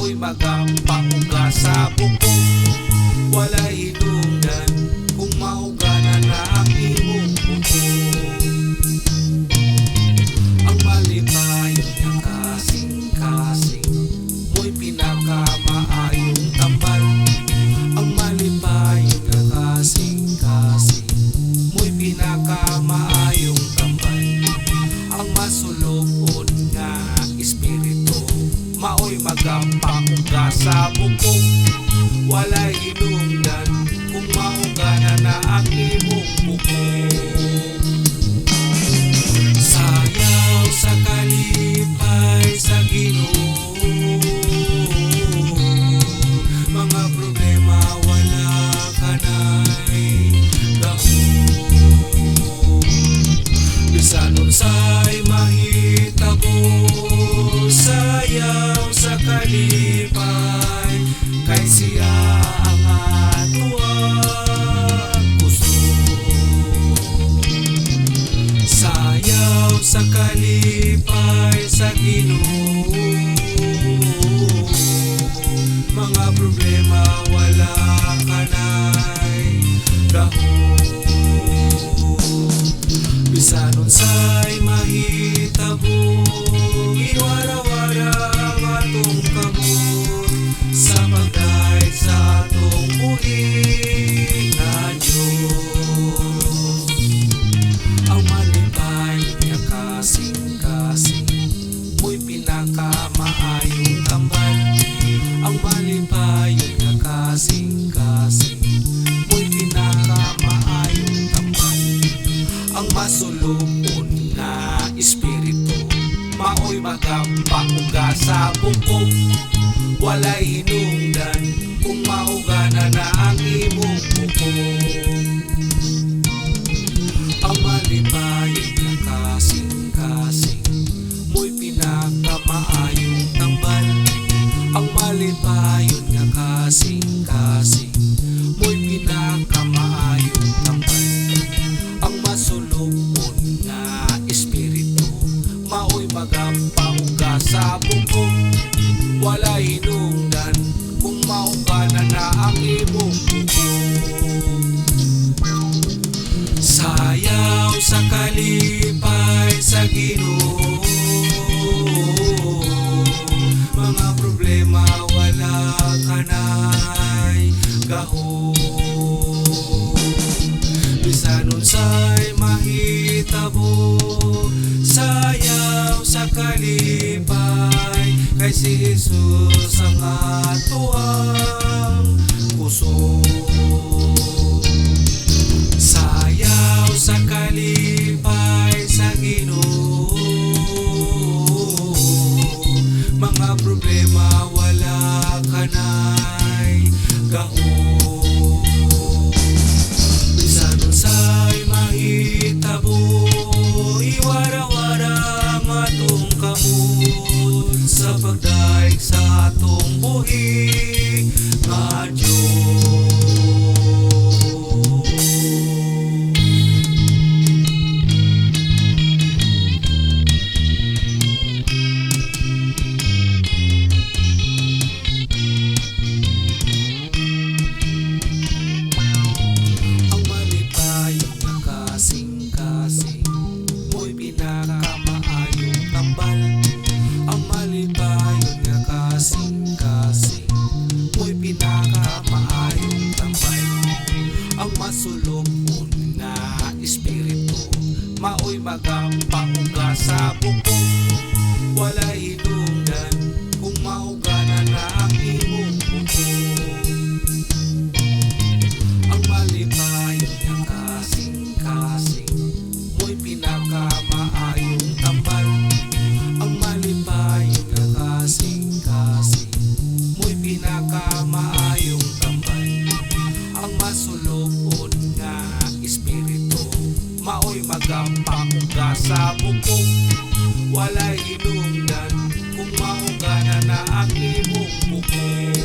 maoy magampang sa bukog. Walay hinungdan kung maugana na ang imong bukog. Ang malipayon nga kasing-kasing, mo'y pinakamaayong tambal. Ang malipayon nga kasing-kasing, mo'y pinakamaayong tambal. Ang masulokon nga espiritu, maoy magampang sa bukog. Walay hinungdan kung maugana na ang imong bukog. Sayaw sa kalipay sa Ginoo, mga problema wala ka na'y gahom. Bisan unsay mahitabo, sayaw sa kalipay, kay siya ang atuang gusto. Sayaw sa kalipay sa Ginoo, mga problema wala ka na'y gahom. Bisan unsay mahitabo, iwara-wara ang atong kamot sa pagdaig sa atong buhi na Diyos. Ang malipay nga kasing-kasing, mo'y pinakamaayong tambal. Ang malipay nga kasing-kasing, mo'y pinakamaayong tambal. Ang masulupon nga espiritu, maoy magampang sa bukog. Walay hinungdan kung maugana na ang imong bukog. Ang malipayon nga kasing-kasing, mo'y pinakamaayong tambal. Ang malipayon nga kasing-kasing, mo'y pinakamaayong tambal. Ang masulupon nga espiritu, maoy magampang sa bukog. Walay hinungdan kung maugana na ang imong bukog. Sayaw sa kalipay sa Ginoo, mga problema wala ka na'y gahom. Bisan unsay mahitabo, sayaw sa kalipay, kay si Jesus ang atuang puso. Sayaw sa kalipay sa Ginoo, mga problema wala ka na'y gahom. Bisan unsay mahitabo, iwara-wara ang atong kamot sa pagdaig sa atong buhi nga Diyos. Ang malipayon nga kasing-kasing, mo'y pinakamaayong tambal. Ang malipayon nga kasing-kasing, mo'y pinakamaayong tambal. Ang masulupon nga espiritu, maoy magampang sa bukog. Walay hinungdan kung maugana na ang imong bukog. Ang malipayon nga kasing-kasing, mo'y pinakamaayong tambal. Ang malipayon nga kasing-kasing, mo'y pinakamaayong tambal. Ang masulupon nga espiritu, maoy magampang sa bukog. Walay hinungdan kung maugana na ang imong bukog.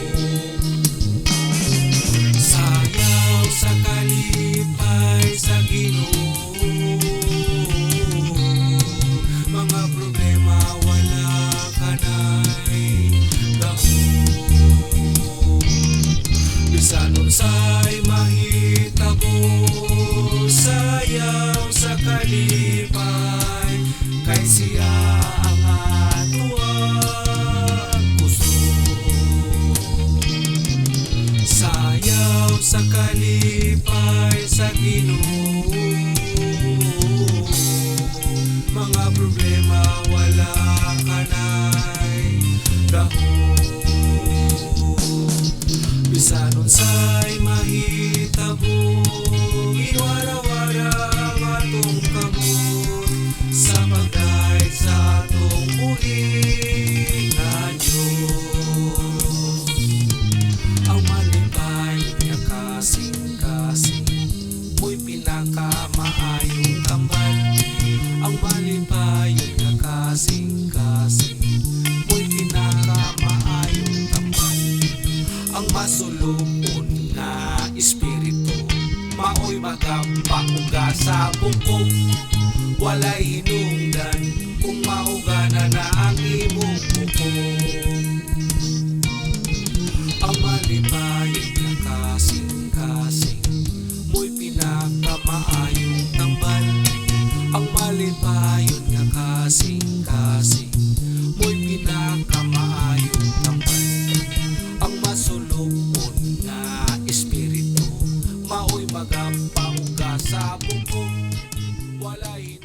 Sayaw sa kalipay sa Ginoo, mga problema wala ka na'y gahom. dahon. Bisan unsay mahitabo, iwara-wara ang atong kamot sa pagkait sa atong buhi na Diyos. Ang malipay niya kasing-kasing, mo'y pinakamaayong tambal. Ang malipay niya kasing-kasing, mo'y pinakamaayong tambal. Ang masulupon nga espiritu, maoy magapauga sa bukog. Walay hinungdan kung maugana na ang imong bukog. Ang malipayon nga kasing-kasing, mo'y pinakamaayong tambal. Ang malipayon nga kasing-kasing, mo'y pinakamaayong tambal. Ang masulupon nga espiritu, maoy magapauga sa bukog. Walay